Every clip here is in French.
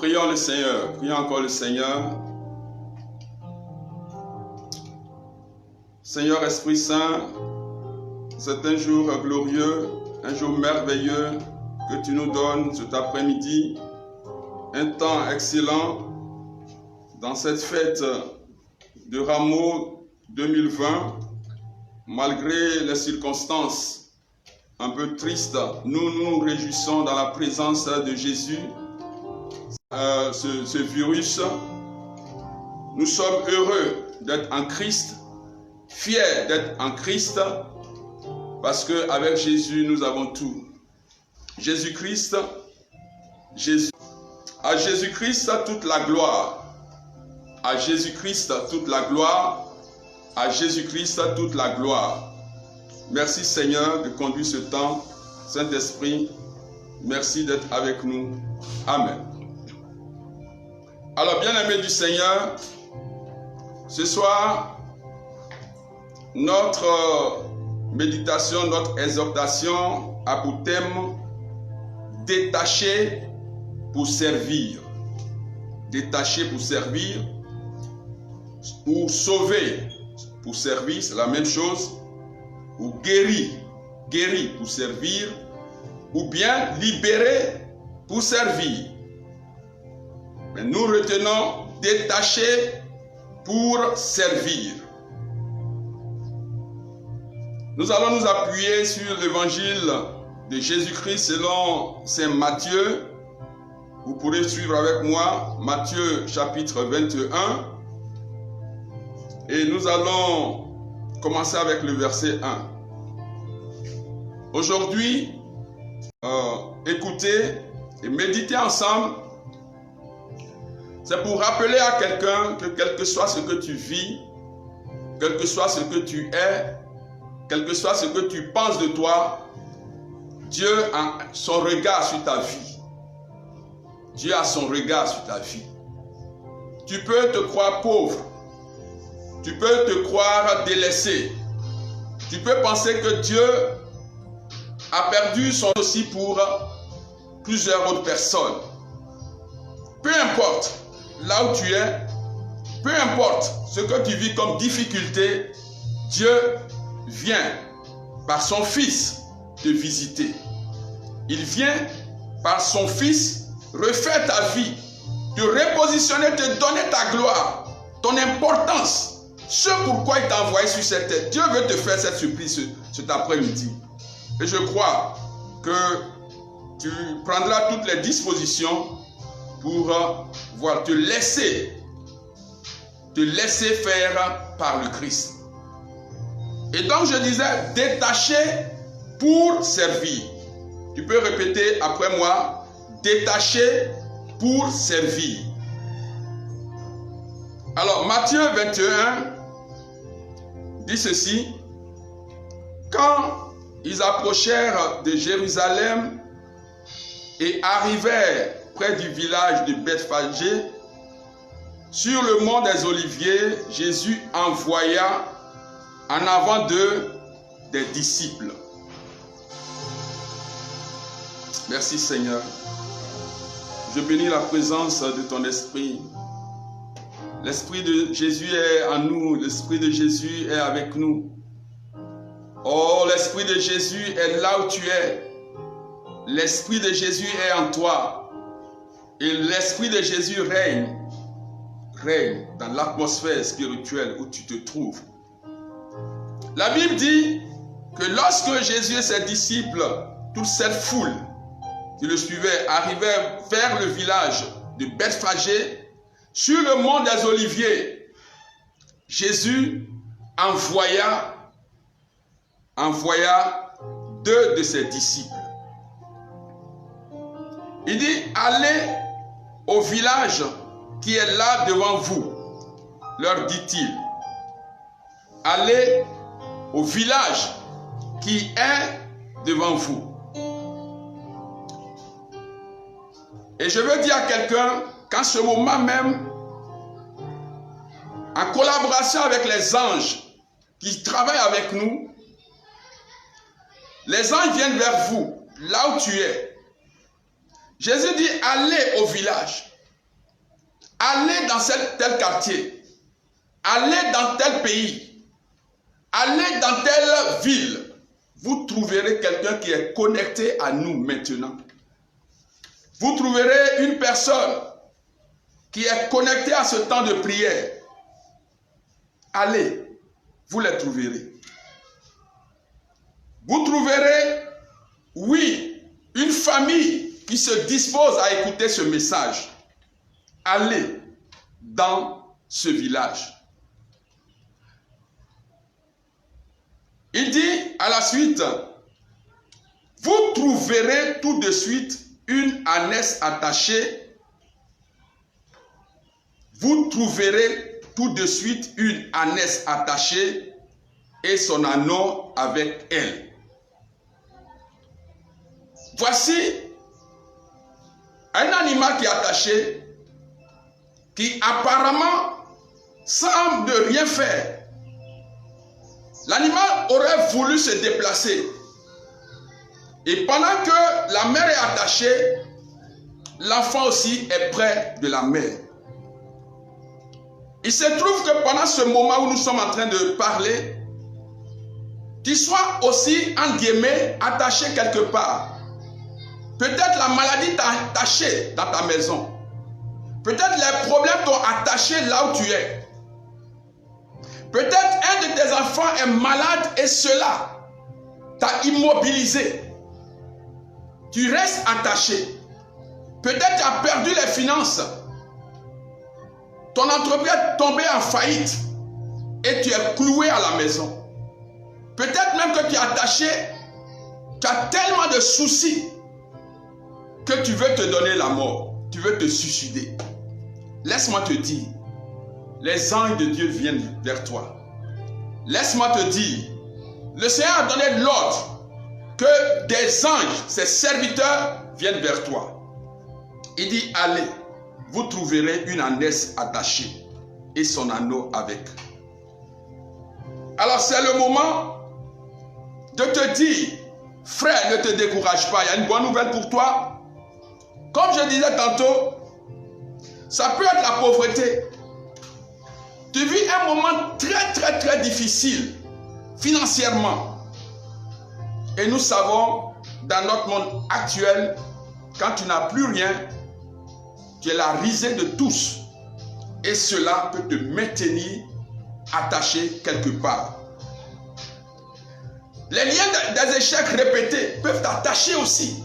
Prions le Seigneur, prions encore le Seigneur. Seigneur Esprit Saint, c'est un jour glorieux, un jour merveilleux que tu nous donnes cet après-midi. Un temps excellent dans cette fête de Rameau 2020. Malgré les circonstances un peu tristes, nous nous réjouissons dans la présence de Jésus. Ce virus, nous sommes heureux d'être en Christ, fiers d'être en Christ, parce qu'avec Jésus, nous avons tout. Jésus-Christ, à Jésus-Christ, toute la gloire. À Jésus-Christ, toute la gloire. À Jésus-Christ, toute la gloire. Merci Seigneur de conduire ce temps. Saint-Esprit, merci d'être avec nous. Amen. Alors, bien-aimés du Seigneur, ce soir, notre méditation, notre exhortation a pour thème « Détaché pour servir ». Détaché pour servir ou sauvé pour servir, c'est la même chose. Ou guéri pour servir, ou bien libéré pour servir. Mais nous retenons détaché pour servir. Nous allons nous appuyer sur l'évangile de Jésus-Christ selon Saint Matthieu. Vous pourrez suivre avec moi Matthieu chapitre 21. Et nous allons commencer avec le verset 1. Aujourd'hui, écoutez et méditez ensemble. C'est pour rappeler à quelqu'un que quel que soit ce que tu vis, quel que soit ce que tu es, quel que soit ce que tu penses de toi, Dieu a son regard sur ta vie. Dieu a son regard sur ta vie. Tu peux te croire pauvre. Tu peux te croire délaissé. Tu peux penser que Dieu a perdu son aussi pour plusieurs autres personnes. Peu importe là où tu es, peu importe ce que tu vis comme difficulté, Dieu vient par son Fils te visiter. Il vient par son Fils refaire ta vie, te repositionner, te donner ta gloire, ton importance. Ce pourquoi il t'a envoyé sur cette terre. Dieu veut te faire cette surprise cet après-midi. Et je crois que tu prendras toutes les dispositions pour te laisser faire par le Christ. Et donc je disais, détaché pour servir. Tu peux répéter après moi, détaché pour servir. Alors Matthieu 21 dit ceci: quand ils approchèrent de Jérusalem et arrivèrent près du village de Bethphagée, sur le mont des Oliviers, Jésus envoya en avant d'eux des disciples. Merci Seigneur. Je bénis la présence de ton esprit. L'Esprit de Jésus est en nous, l'Esprit de Jésus est avec nous. Oh, l'Esprit de Jésus est là où tu es. L'Esprit de Jésus est en toi. Et l'Esprit de Jésus règne dans l'atmosphère spirituelle où tu te trouves. La Bible dit que lorsque Jésus et ses disciples, toute cette foule qui le suivait, arrivaient vers le village de Bethphagée, sur le mont des Oliviers, Jésus envoya deux de ses disciples. Il dit, allez au village qui est là devant vous, leur dit-il. Allez au village qui est devant vous. Et je veux dire à quelqu'un qu'en ce moment même, en collaboration avec les anges qui travaillent avec nous, les anges viennent vers vous, là où tu es. Jésus dit, allez au village. allez dans tel quartier, allez dans tel pays, allez dans telle ville, vous trouverez quelqu'un qui est connecté à nous maintenant. Vous trouverez une personne qui est connectée à ce temps de prière. Allez, vous les trouverez. Vous trouverez, oui, une famille qui se dispose à écouter ce message. Allez dans ce village. Il dit à la suite, vous trouverez tout de suite une ânesse attachée. Vous trouverez tout de suite une ânesse attachée et son anneau avec elle. Voici un animal qui est attaché, qui apparemment semble de rien faire. L'animal aurait voulu se déplacer. Et pendant que la mère est attachée, l'enfant aussi est près de la mère. Il se trouve que pendant ce moment où nous sommes en train de parler, tu sois aussi, en guillemets, attaché quelque part. Peut-être la maladie t'a attaché dans ta maison. Peut-être les problèmes t'ont attaché là où tu es. Peut-être un de tes enfants est malade et cela t'a immobilisé. Tu restes attaché. Peut-être tu as perdu les finances. Ton entreprise est tombée en faillite et tu es cloué à la maison. Peut-être même que tu es attaché, tu as tellement de soucis que tu veux te donner la mort. Tu veux te suicider. Laisse-moi te dire, les anges de Dieu viennent vers toi. Laisse-moi te dire, le Seigneur a donné l'ordre que des anges, ses serviteurs, viennent vers toi. Il dit, allez, vous trouverez une ânesse attachée et son anneau avec. Alors c'est le moment de te dire, frère, ne te décourage pas, il y a une bonne nouvelle pour toi. Comme je disais tantôt, ça peut être la pauvreté. Tu vis un moment très difficile financièrement. Et nous savons, dans notre monde actuel, quand tu n'as plus rien, tu es la risée de tous. Et cela peut te maintenir attaché quelque part. Les liens des échecs répétés peuvent t'attacher aussi.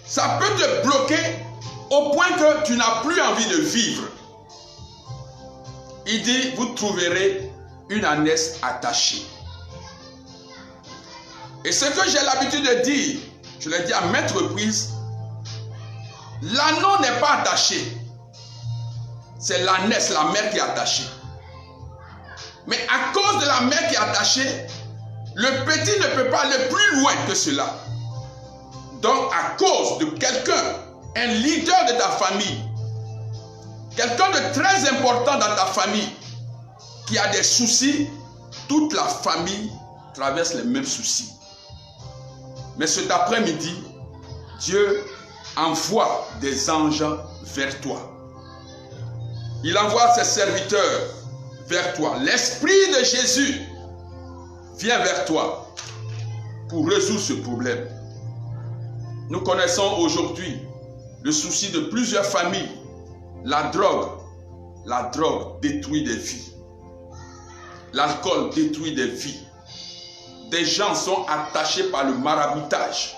Ça peut te bloquer au point que tu n'as plus envie de vivre. Il dit, vous trouverez une ânesse attachée. Et ce que j'ai l'habitude de dire, je l'ai dit à maintes reprises, l'anneau n'est pas attaché. C'est l'ânesse, la mère qui est attachée. Mais à cause de la mère qui est attachée, le petit ne peut pas aller plus loin que cela. Donc à cause de quelqu'un, un leader de ta famille, quelqu'un de très important dans ta famille, qui a des soucis, toute la famille traverse les mêmes soucis. Mais cet après-midi, Dieu envoie des anges vers toi. Il envoie ses serviteurs vers toi. L'Esprit de Jésus vient vers toi pour résoudre ce problème. Nous connaissons aujourd'hui le souci de plusieurs familles. La drogue détruit des vies. L'alcool détruit des vies. Des gens sont attachés par le maraboutage.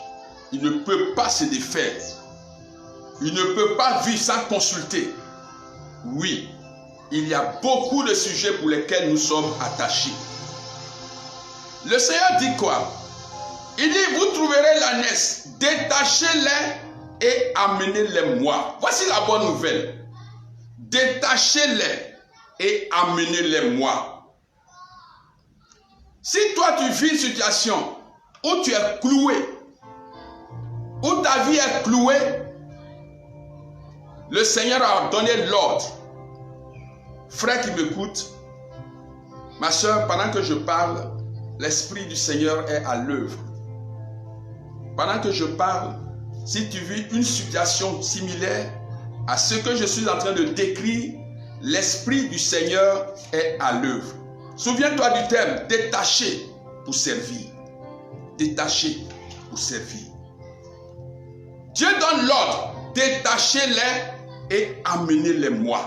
Ils ne peuvent pas se défaire. Ils ne peuvent pas vivre sans consulter. Oui, il y a beaucoup de sujets pour lesquels nous sommes attachés. Le Seigneur dit quoi? Il dit, vous trouverez l'ânesse, détachez-les et amenez-les-moi. Voici la bonne nouvelle. Détachez-les et amenez-les-moi. Si toi tu vis une situation où tu es cloué, où ta vie est clouée, le Seigneur a donné l'ordre. Frère qui m'écoute, ma soeur, pendant que je parle, l'Esprit du Seigneur est à l'œuvre. Pendant que je parle, si tu vis une situation similaire à ce que je suis en train de décrire, l'Esprit du Seigneur est à l'œuvre. Souviens-toi du terme, détaché pour servir. Détaché pour servir. Dieu donne l'ordre, détachez-les et amenez-les-moi.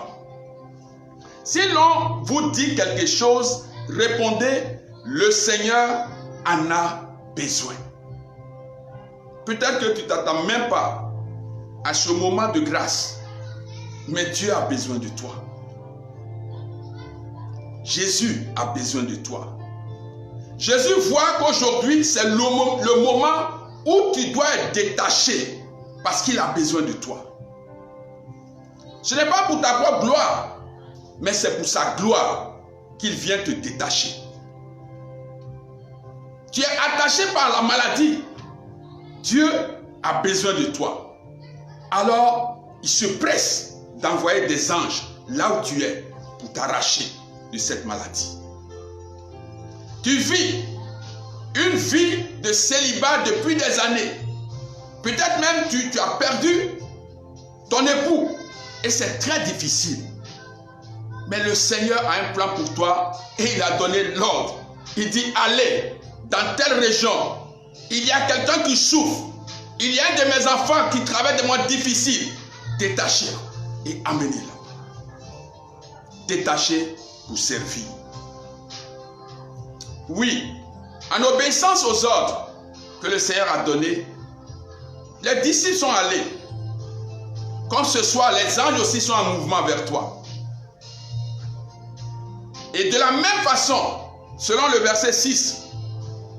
Si l'on vous dit quelque chose, répondez, le Seigneur en a besoin. Peut-être que tu ne t'attends même pas à ce moment de grâce, mais Dieu a besoin de toi. Jésus a besoin de toi. Jésus voit qu'aujourd'hui, c'est le moment où tu dois être détaché parce qu'il a besoin de toi. Ce n'est pas pour ta propre gloire, mais c'est pour sa gloire qu'il vient te détacher. Tu es attaché par la maladie. Dieu a besoin de toi. Alors, il se presse d'envoyer des anges là où tu es pour t'arracher de cette maladie. Tu vis une vie de célibat depuis des années. Peut-être même tu as perdu ton époux et c'est très difficile. Mais le Seigneur a un plan pour toi et il a donné l'ordre. Il dit, allez dans telle région. Il y a quelqu'un qui souffre. Il y a un de mes enfants qui traverse des moments difficiles. Détachez et amenez-le. Détachez pour servir. Oui, en obéissance aux ordres que le Seigneur a donnés, les disciples sont allés. Comme ce soir, les anges aussi sont en mouvement vers toi. Et de la même façon, selon le verset 6,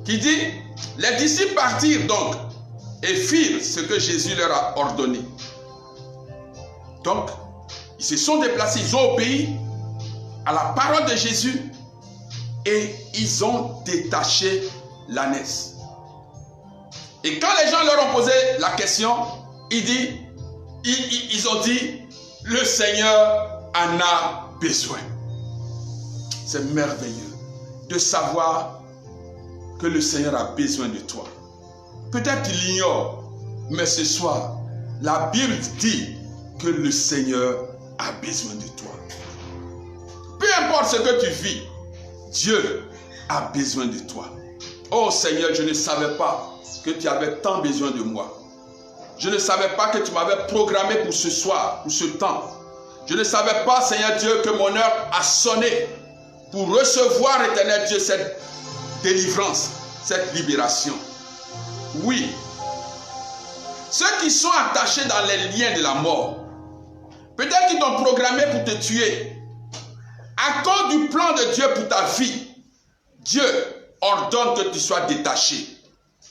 qui dit, les disciples partirent donc et firent ce que Jésus leur a ordonné. Donc, ils se sont déplacés, ils ont obéi à la parole de Jésus et ils ont détaché l'ânesse. Et quand les gens leur ont posé la question, ils ont dit, le Seigneur en a besoin. C'est merveilleux de savoir que le Seigneur a besoin de toi. Peut-être tu l'ignores, mais ce soir, la Bible dit que le Seigneur a besoin de toi. Peu importe ce que tu vis, Dieu a besoin de toi. Oh Seigneur, je ne savais pas que tu avais tant besoin de moi. Je ne savais pas que tu m'avais programmé pour ce soir, pour ce temps. Je ne savais pas, Seigneur Dieu, que mon heure a sonné pour recevoir, éternel Dieu, cette délivrance, cette libération. Oui, ceux qui sont attachés dans les liens de la mort, peut-être qu'ils t'ont programmé pour te tuer. À cause du plan de Dieu pour ta vie, Dieu ordonne que tu sois détaché.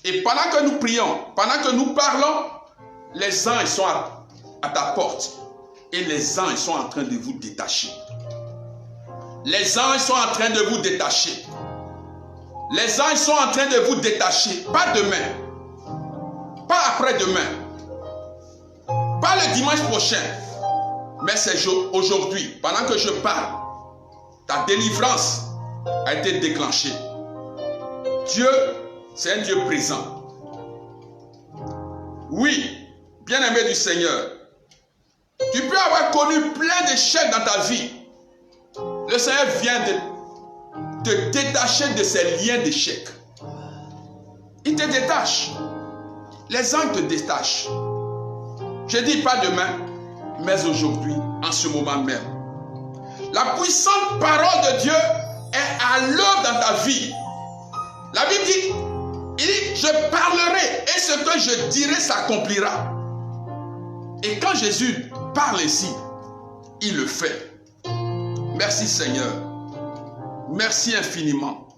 Et pendant que nous prions, pendant que nous parlons, les anges sont à ta porte. Et les anges sont en train de vous détacher. Les anges sont en train de vous détacher. Les anges sont en train de vous détacher. Pas demain. Pas après-demain. Pas le dimanche prochain. Mais c'est aujourd'hui. Pendant que je parle, ta délivrance a été déclenchée. Dieu, c'est un Dieu présent. Oui, bien-aimé du Seigneur, tu peux avoir connu plein d'échecs dans ta vie. Le Seigneur vient de te détacher de ces liens d'échecs. Il te détache. Les anges te détachent. Je dis pas demain, mais aujourd'hui, en ce moment même. La puissante parole de Dieu est à l'œuvre dans ta vie. La Bible dit, il dit, je parlerai et ce que je dirai s'accomplira. Et quand Jésus parle ici, il le fait. Merci Seigneur. Merci infiniment.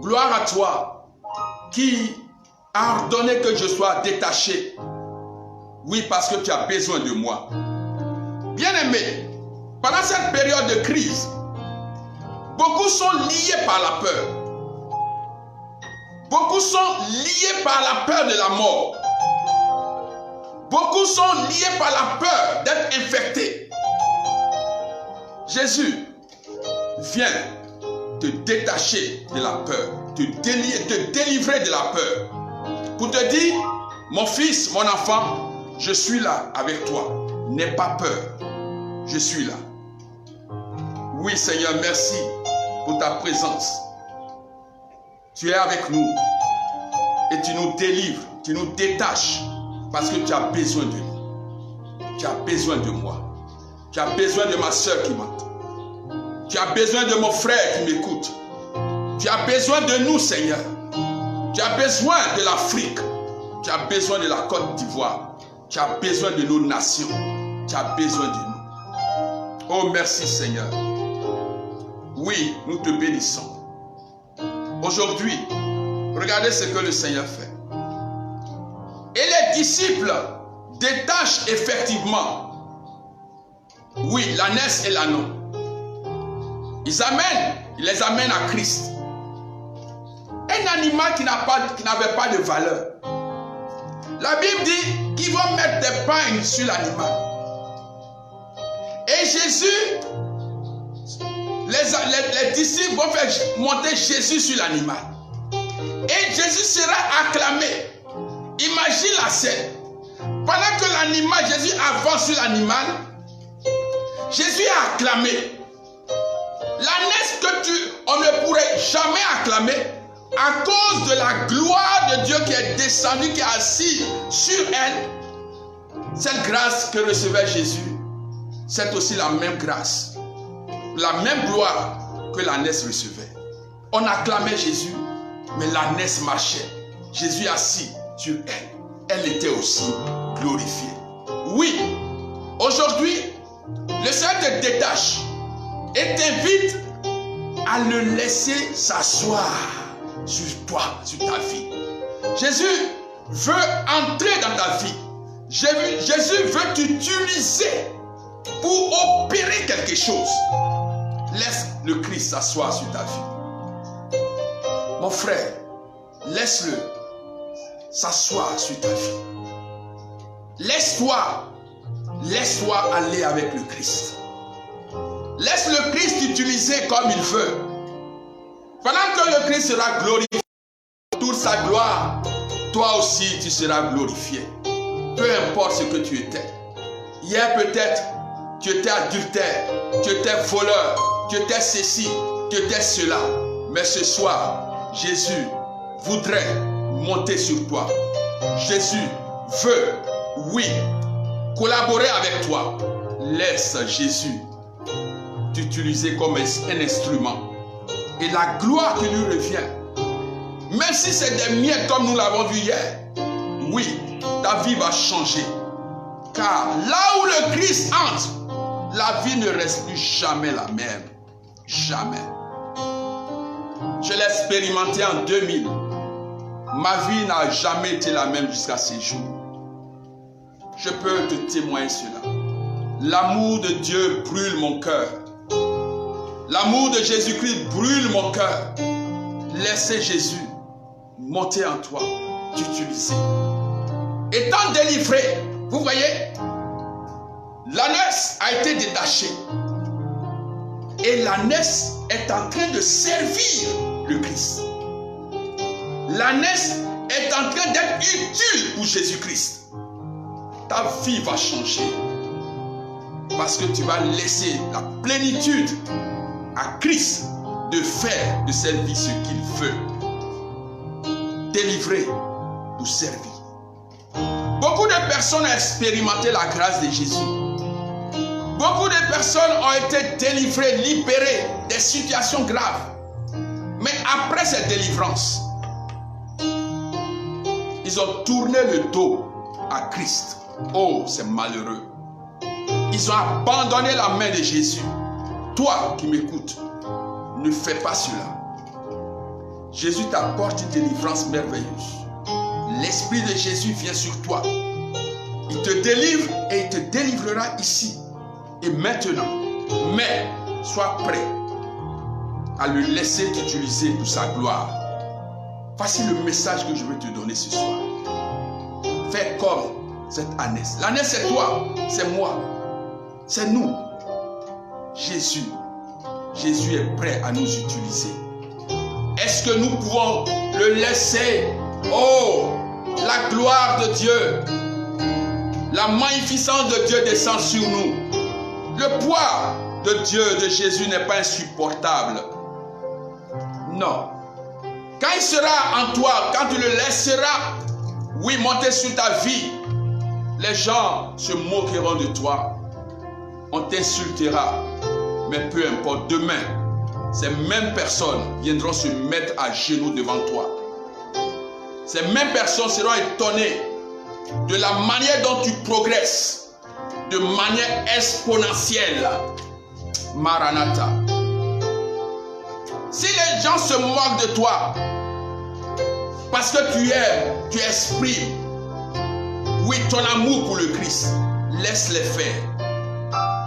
Gloire à toi qui a ordonné que je sois détaché. Oui, parce que tu as besoin de moi. Bien-aimé, pendant cette période de crise, beaucoup sont liés par la peur. Beaucoup sont liés par la peur de la mort. Beaucoup sont liés par la peur d'être infectés. Jésus vient te détacher de la peur, te délivrer de la peur, pour te dire, Mon fils, mon enfant, je suis là avec toi. N'aie pas peur. Je suis là. Oui, Seigneur, merci pour ta présence. Tu es avec nous et tu nous délivres, tu nous détaches parce que tu as besoin de nous. Tu as besoin de moi. Tu as besoin de ma soeur qui m'entend. Tu as besoin de mon frère qui m'écoute. Tu as besoin de nous, Seigneur. Tu as besoin de l'Afrique. Tu as besoin de la Côte d'Ivoire. Tu as besoin de nos nations. Tu as besoin de nous. Oh, merci, Seigneur. Oui, nous te bénissons. Aujourd'hui, regardez ce que le Seigneur fait. Et les disciples détachent effectivement, oui, l'ânesse et l'ânon. Ils les amènent à Christ. Un animal qui n'avait pas de valeur. La Bible dit qu'ils vont mettre des pagnes sur l'animal. Et Jésus, les disciples vont faire monter Jésus sur l'animal. Et Jésus sera acclamé. Imagine la scène. Pendant que l'animal, Jésus avance sur l'animal, Jésus est acclamé. L'ânesse que on ne pourrait jamais acclamer à cause de la gloire de Dieu qui est descendue, qui est assise sur elle. Cette grâce que recevait Jésus, c'est aussi la même grâce, la même gloire que l'ânesse recevait. On acclamait Jésus, mais l'ânesse marchait. Jésus assis sur elle. Elle était aussi glorifiée. Oui, aujourd'hui, le Seigneur te détache et t'invite à le laisser s'asseoir sur toi, sur ta vie. Jésus veut entrer dans ta vie. Jésus veut t'utiliser pour opérer quelque chose. Laisse le Christ s'asseoir sur ta vie. Mon frère, laisse-le s'asseoir sur ta vie. Laisse-toi aller avec le Christ. Laisse le Christ t'utiliser comme il veut. Pendant que le Christ sera glorifié toute sa gloire, toi aussi tu seras glorifié. Peu importe ce que tu étais. Hier peut-être, tu étais adultère, tu étais voleur, tu étais ceci, tu étais cela. Mais ce soir, Jésus voudrait monter sur toi. Jésus veut, oui, collaborer avec toi. Laisse Jésus t'utiliser comme un instrument. Et la gloire qui lui revient, même si c'est des miettes comme nous l'avons vu hier, oui, ta vie va changer. Car là où le Christ entre, la vie ne reste plus jamais la même. Jamais. Je l'ai expérimenté en 2000. Ma vie n'a jamais été la même jusqu'à ces jours. Je peux te témoigner cela. L'amour de Dieu brûle mon cœur. L'amour de Jésus-Christ brûle mon cœur. Laissez Jésus monter en toi, t'utiliser. Étant délivré, vous voyez, l'ânesse a été détachée. Et l'ânesse est en train de servir le Christ. L'ânesse est en train d'être utile pour Jésus-Christ. Ta vie va changer. Parce que tu vas laisser la plénitude à Christ de faire de cette vie ce qu'il veut. Délivré pour servir. Beaucoup de personnes ont expérimenté la grâce de Jésus. Beaucoup de personnes ont été délivrées, libérées des situations graves. Mais après cette délivrance, ils ont tourné le dos à Christ. Oh, c'est malheureux. Ils ont abandonné la main de Jésus. Toi qui m'écoutes, ne fais pas cela. Jésus t'apporte une délivrance merveilleuse. L'Esprit de Jésus vient sur toi. Il te délivre et il te délivrera ici et maintenant. Mais sois prêt à le laisser t'utiliser pour sa gloire. Voici le message que je veux te donner ce soir. Fais comme cette ânesse. L'ânesse, c'est toi, c'est moi, c'est nous. Jésus est prêt à nous utiliser. Est-ce que nous pouvons le laisser, la gloire de Dieu, la magnificence de Dieu descend sur nous. Le poids de Dieu, de Jésus n'est pas insupportable. Non. Quand il sera en toi, quand tu le laisseras, oui, monter sur ta vie, les gens se moqueront de toi. On t'insultera. Mais peu importe, demain, ces mêmes personnes viendront se mettre à genoux devant toi. Ces mêmes personnes seront étonnées de la manière dont tu progresses, de manière exponentielle. Maranatha. Si les gens se moquent de toi, parce que tu exprimes, oui, ton amour pour le Christ, laisse-les faire.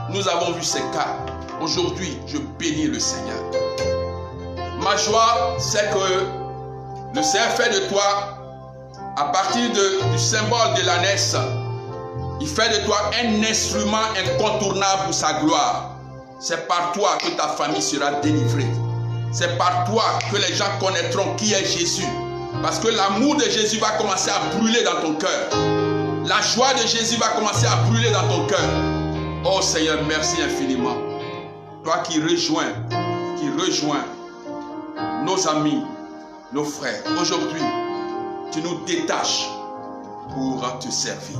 Nous avons vu ces cas. Aujourd'hui, je bénis le Seigneur. Ma joie, c'est que le Seigneur fait de toi, à partir du symbole de l'ânesse, il fait de toi un instrument incontournable pour sa gloire. C'est par toi que ta famille sera délivrée. C'est par toi que les gens connaîtront qui est Jésus. Parce que l'amour de Jésus va commencer à brûler dans ton cœur. La joie de Jésus va commencer à brûler dans ton cœur. Oh Seigneur, merci infiniment. Toi qui rejoins nos amis, nos frères. Aujourd'hui, tu nous détaches pour te servir.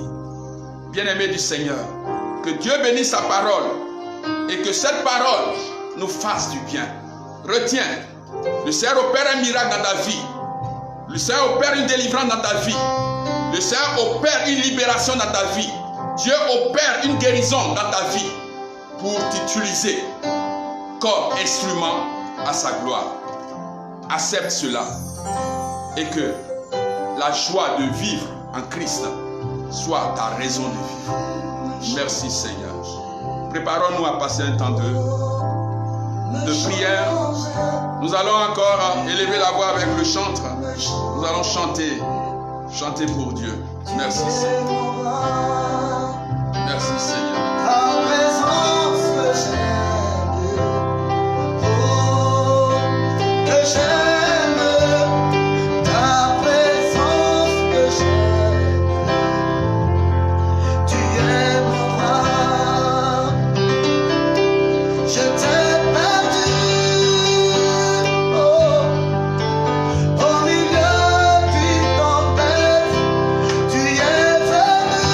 Bien-aimés du Seigneur, que Dieu bénisse sa parole et que cette parole nous fasse du bien. Retiens, le Seigneur opère un miracle dans ta vie. Le Seigneur opère une délivrance dans ta vie. Le Seigneur opère une libération dans ta vie. Dieu opère une guérison dans ta vie pour t'utiliser comme instrument à sa gloire. Accepte cela et que la joie de vivre en Christ soit ta raison de vivre. Merci Seigneur. Préparons-nous à passer un temps de prière. Nous allons encore élever la voix avec le chantre. Nous allons chanter pour Dieu. Merci Seigneur. Merci Seigneur. Ta présence que j'aime, oh, que j'aime, ta présence que j'aime, tu es mon roi, je t'ai perdu, oh, au milieu d'une tempête, tu es venu.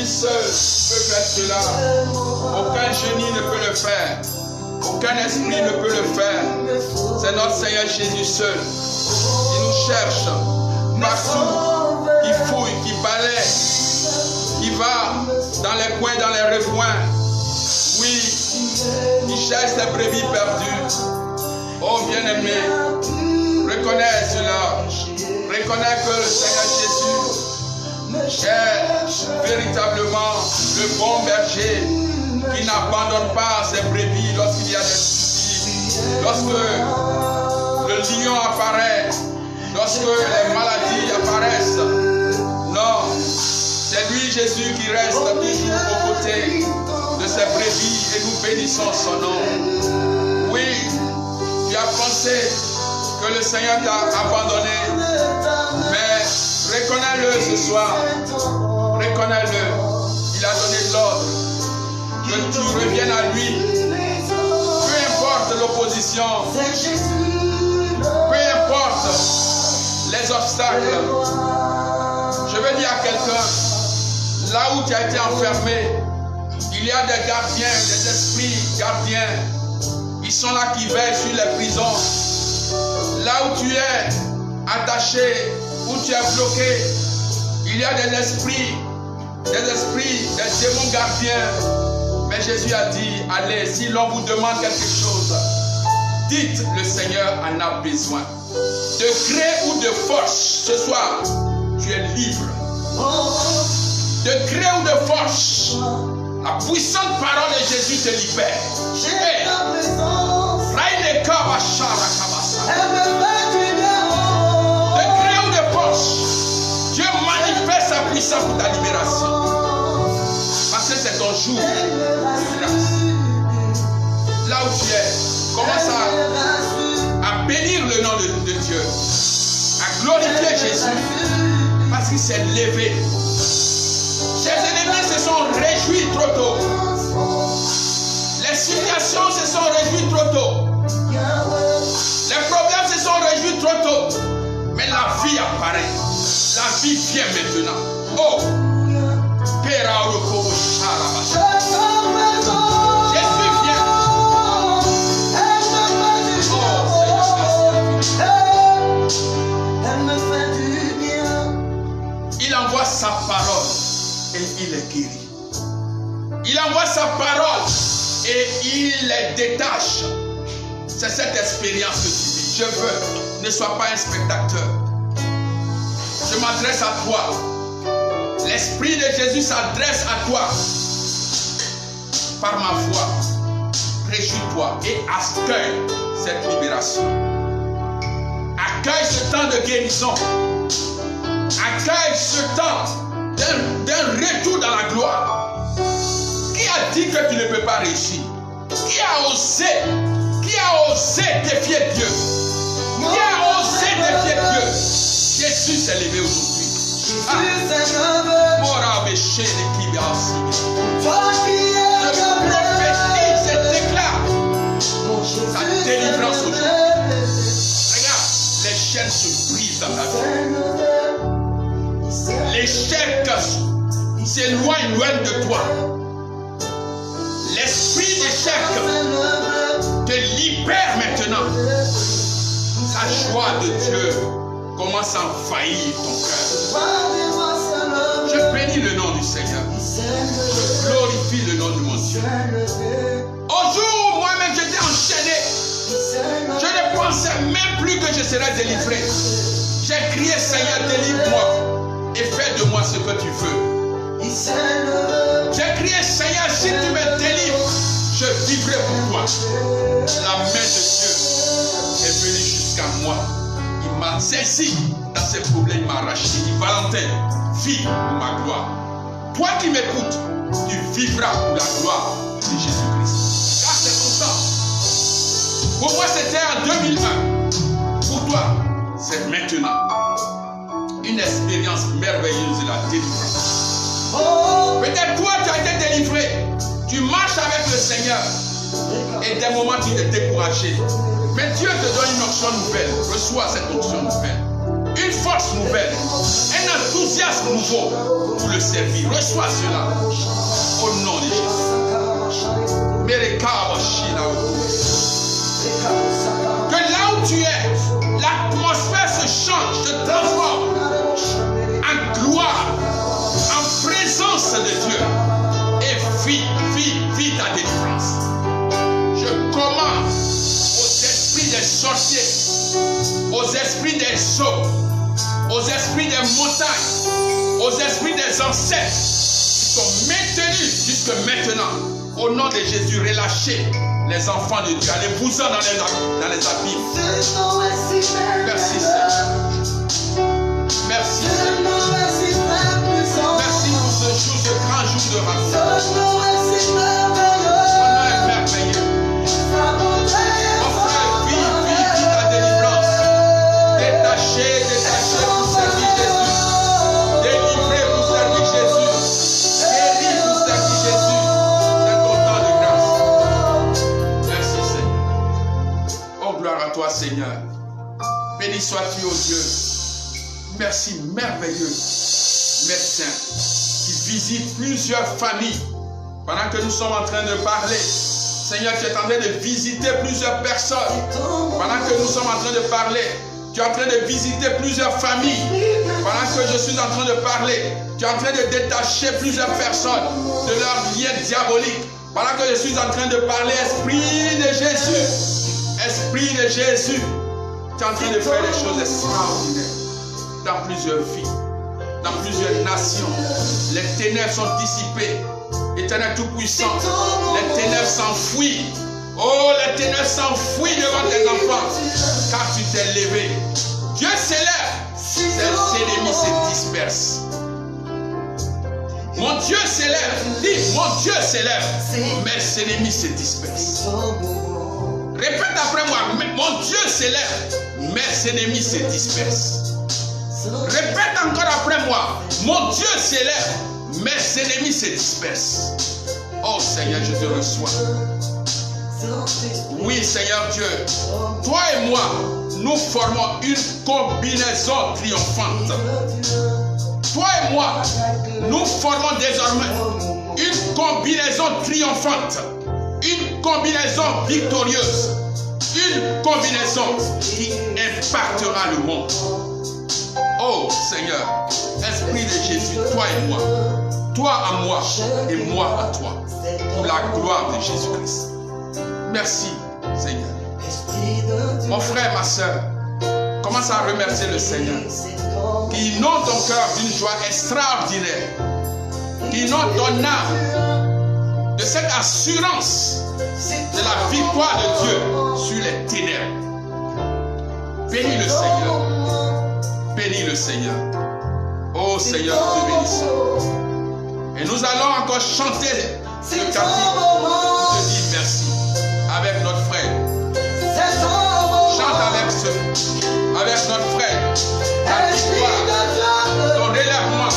seul peut faire cela. Aucun génie ne peut le faire. Aucun esprit ne peut le faire. C'est notre Seigneur Jésus seul. Il nous cherche partout, qui fouille, qui balaie, qui va dans les coins, dans les recoins. Oui, il cherche les brebis perdues. Oh bien-aimé, reconnais cela. Reconnais que le Seigneur Jésus est véritablement le bon berger qui n'abandonne pas ses brebis lorsqu'il y a des soucis, lorsque le lion apparaît, lorsque les maladies apparaissent. Non, c'est lui Jésus qui reste toujours aux côtés de ses brebis et nous bénissons son nom. Oui, tu as pensé que le Seigneur t'a abandonné, mais reconnais-le ce soir, reconnais-le. Il a donné l'ordre que tu reviennes à lui, peu importe l'opposition, peu importe les obstacles. Je veux dire à quelqu'un, là où tu as été enfermé, il y a des gardiens, des esprits gardiens. Ils sont là qui veillent sur les prisons. Là où tu es attaché, où tu es bloqué, il y a des esprits, des démons gardiens. Mais Jésus a dit, allez, si l'on vous demande quelque chose, dites, le Seigneur en a besoin. De gré ou de force, ce soir, tu es libre. De gré ou de force, la puissante parole de Jésus te libère. De gré ou de force, Dieu manifeste sa puissance pour ta libération. Parce que c'est ton jour de grâce. Là où tu es, commence à bénir le nom de Dieu, à glorifier Jésus, parce qu'il s'est levé. Ses ennemis se sont réjouis trop tôt. Les situations se sont réjouies trop tôt. Les problèmes se sont réjouis trop tôt. Mais la vie apparaît. La vie vient maintenant. Oh! Jésus vient. Il envoie sa parole et il est guéri. Il envoie sa parole et il les détache. C'est cette expérience que tu vis. Je veux, ne sois pas un spectateur. Je m'adresse à toi. L'Esprit de Jésus s'adresse à toi. Par ma voix, réjouis-toi et accueille cette libération. Accueille ce temps de guérison. Accueille ce temps d'un retour dans la gloire. Qui a dit que tu ne peux pas réussir? Qui a osé défier Dieu? Qui a osé défier Dieu? Jésus s'est levé aujourd'hui. Je prophétise et déclare sa délivrance aujourd'hui. Regarde, les chaînes se brisent dans ta vie. L'échec s'éloigne loin de toi. L'esprit d'échec te libère maintenant. La joie de Dieu commence à envahir ton cœur. Je bénis le nom du Seigneur. Je glorifie le nom de mon Dieu. Au jour où moi-même j'étais enchaîné, je ne pensais même plus que je serais délivré. J'ai crié, Seigneur, délivre-moi et fais de moi ce que tu veux. J'ai crié, Seigneur, si tu me délivres, je vivrai pour toi. La main de Dieu est venue jusqu'à moi. Il m'a saisi dans ses problèmes, il m'a arraché. Il dit, Valentin, vis pour ma gloire. Toi qui m'écoutes, tu vivras pour la gloire de Jésus-Christ. Car c'est ton temps. Pour moi, c'était en 2001. Pour toi, c'est maintenant. Une expérience merveilleuse de la délivrance. Peut-être toi, tu as été délivré. Tu marches avec le Seigneur. Et des moments, tu es découragé. Mais Dieu te donne une option nouvelle. Reçois cette option nouvelle. une force nouvelle, un enthousiasme nouveau pour le servir. Reçois cela au nom de Jésus. Que là où tu es, l'atmosphère se change, se transforme en gloire, en présence de Dieu. Et vis ta délivrance. Je commande aux esprits des sorciers, aux esprits des eaux, aux esprits des montagnes, aux esprits des ancêtres qui sont maintenus jusque maintenant. Au nom de Jésus, relâchez les enfants de Dieu. Allez-vous-en dans les abîmes. Merci Seigneur. Merci Seigneur. Merci pour ce jour, ce grand jour de rassemblement. Ton nom est merveilleux. Mon frère, vis ta délivrance. Détaché pour servir Jésus. Délivré pour servir Jésus. Guéri pour servir Jésus. C'est ton temps de grâce. Merci Seigneur. Oh, gloire à toi Seigneur. Béni sois-tu, ô Dieu. Merci merveilleux médecin qui visite plusieurs familles pendant que nous sommes en train de parler. Seigneur, tu es en train de visiter plusieurs personnes. Pendant que nous sommes en train de parler, tu es en train de visiter plusieurs familles. Pendant que je suis en train de parler, tu es en train de détacher plusieurs personnes de leurs liens diaboliques. Pendant que je suis en train de parler, Esprit de Jésus, Esprit de Jésus, tu es en train de faire des choses extraordinaires dans plusieurs vies, dans plusieurs nations. Les ténèbres sont dissipées. Éternel Tout-Puissant, les ténèbres s'enfuient. Oh, les ténèbres s'enfuient devant tes enfants, car tu t'es levé. Dieu s'élève, ses ennemis se dispersent. Mon Dieu s'élève, dis, mon Dieu s'élève, mais ses ennemis se dispersent. Répète après moi, mon Dieu s'élève, mais ses ennemis se dispersent. Répète encore après moi, mon Dieu s'élève, mais ses ennemis se dispersent. Oh Seigneur, je te reçois. Oui Seigneur Dieu, toi et moi, nous formons une combinaison triomphante. Toi et moi, nous formons désormais une combinaison triomphante, une combinaison victorieuse, une combinaison qui impactera le monde. Oh Seigneur, Esprit de Jésus, toi et moi, toi à moi et moi à toi, pour la gloire de Jésus-Christ. Merci Seigneur. Mon frère, ma soeur, commence à remercier le Seigneur qui inonde ton cœur d'une joie extraordinaire, qui inonde ton âme de cette assurance de la victoire de Dieu sur les ténèbres. Bénis le Seigneur. Bénis le Seigneur. Oh Seigneur, nous te bénissons. Et nous allons encore chanter le cantique pour te dire merci avec notre frère. Chante avec notre frère. Ta victoire, ton relèvement.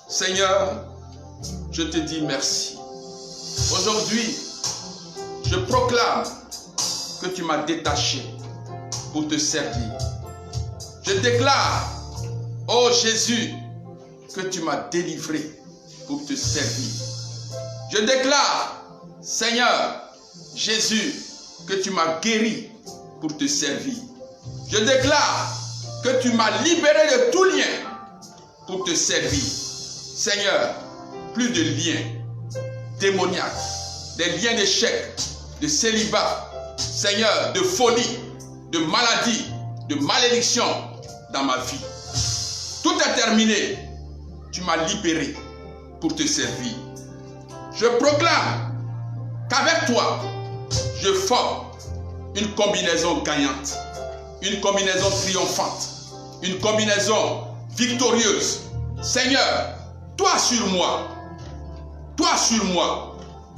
Seigneur, je te dis merci. Aujourd'hui, je proclame que tu m'as détaché pour te servir. Je déclare, ô Jésus, que tu m'as délivré pour te servir. Je déclare, Seigneur Jésus, que tu m'as guéri pour te servir. Je déclare que tu m'as libéré de tout lien pour te servir. Seigneur, plus de liens démoniaques, des liens d'échec, de célibat, Seigneur, de folie, de maladie, de malédiction dans ma vie. Tout est terminé. Tu m'as libéré pour te servir. Je proclame qu'avec toi, je forme une combinaison gagnante, une combinaison triomphante, une combinaison victorieuse. Seigneur, toi sur moi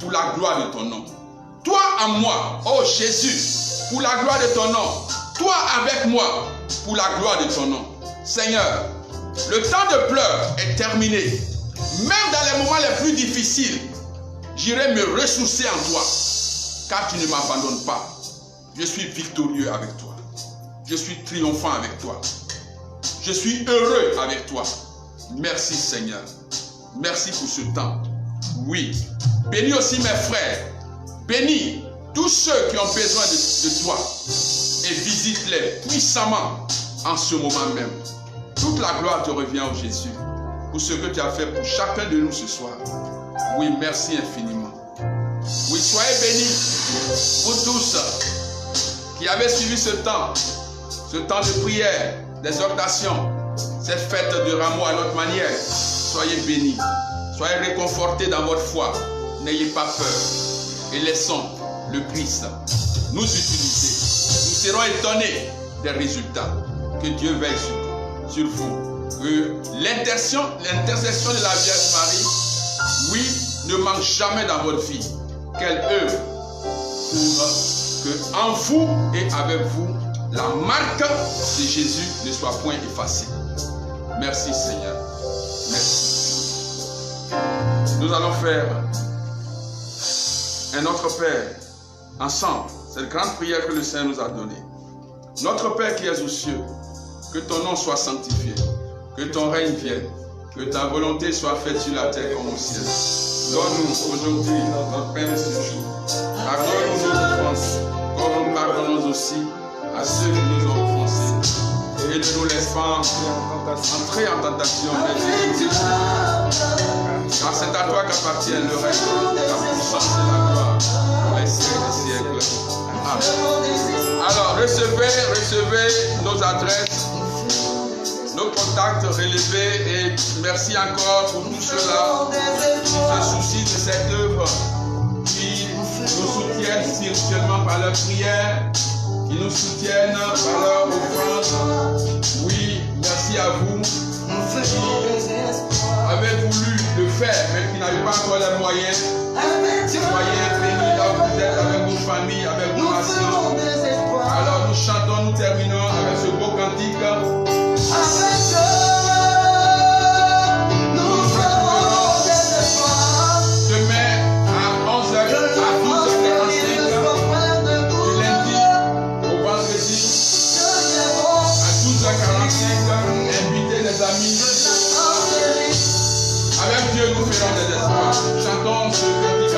pour la gloire de ton nom. Toi en moi, oh Jésus, pour la gloire de ton nom. Toi avec moi pour la gloire de ton nom. Seigneur, le temps de pleurs est terminé. Même dans les moments les plus difficiles, j'irai me ressourcer en toi, car tu ne m'abandonnes pas. Je suis victorieux avec toi. Je suis triomphant avec toi. Je suis heureux avec toi. Merci Seigneur. Merci pour ce temps. Oui. Bénis aussi mes frères. Bénis tous ceux qui ont besoin de toi. Et visite-les puissamment en ce moment même. Toute la gloire te revient, oh Jésus, pour ce que tu as fait pour chacun de nous ce soir. Oui, merci infiniment. Oui, soyez bénis, vous tous qui avez suivi ce temps de prière, d'exhortation, cette fête de rameau à notre manière. Soyez bénis, soyez réconfortés dans votre foi. N'ayez pas peur et laissons le Christ nous utiliser. Nous serons étonnés des résultats. Que Dieu veille sur vous. Que l'intercession de la Vierge Marie, oui, ne manque jamais dans votre vie. Qu'elle œuvre pour que en vous et avec vous, la marque de Jésus ne soit point effacée. Merci Seigneur. Merci. Nous allons faire un Notre Père ensemble. C'est la grande prière que le Seigneur nous a donnée. Notre Père qui es aux cieux, que ton nom soit sanctifié, que ton règne vienne, que ta volonté soit faite sur la terre comme au ciel. Donne-nous aujourd'hui notre pain de ce jour. Pardonne-nous nos offenses, comme nous pardonnons aussi à ceux qui nous ont offensés. Et ne nous laisse pas entrer en tentation, mais délivre-nous. Car c'est à toi qu'appartient le règne, la puissance et la gloire pour les siècles des siècles. Amen. Alors, recevez nos adresses, nos contacts relevés et merci encore pour tous ceux-là qui se soucient de cette œuvre, qui nous soutiennent spirituellement par leur prière, qui nous soutiennent par leur offrande. Oui, merci à vous qui avez voulu le faire, mais qui n'avez pas encore les moyens. Soyez bénis là où vous êtes avec vos familles, avec vos nations. Alors nous chantons, nous terminons avec ce beau cantique. Demain à 11h, à 12h45, du lundi au vendredi, à 12h45, invitez les amis. Avec Dieu, nous ferons des espoirs. Chantons ce cantique.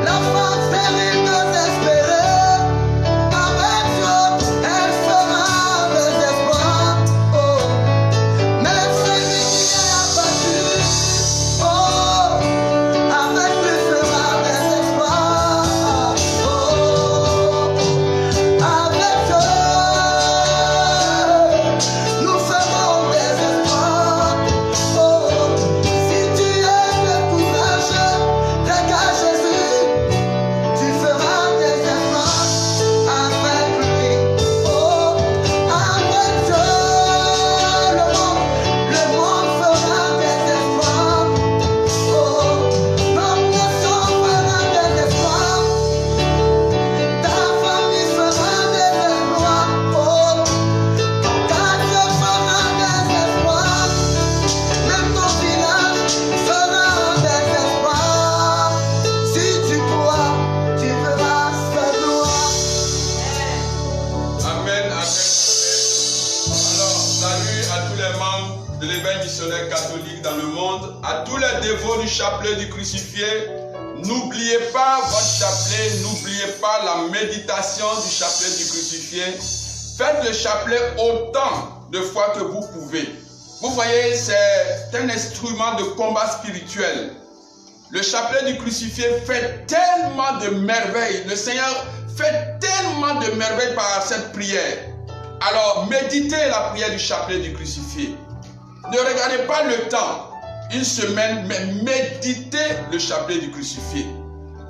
La force terrible de dévot du chapelet du crucifié, n'oubliez pas votre chapelet, n'oubliez pas la méditation du chapelet du crucifié. Faites le chapelet autant de fois que vous pouvez. Vous voyez, c'est un instrument de combat spirituel. Le chapelet du crucifié fait tellement de merveilles. Le Seigneur fait tellement de merveilles par cette prière. Alors, méditez la prière du chapelet du crucifié. Ne regardez pas le temps, une semaine, mais méditez le chapelet du crucifié.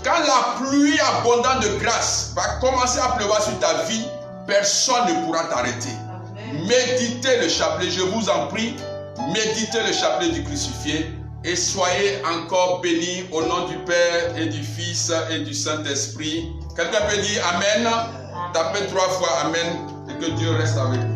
Quand la pluie abondante de grâce va commencer à pleuvoir sur ta vie, personne ne pourra t'arrêter. Méditez le chapelet, je vous en prie, méditez le chapelet du crucifié et soyez encore bénis au nom du Père et du Fils et du Saint-Esprit. Quelqu'un peut dire Amen. Tapez 3 fois Amen et que Dieu reste avec vous.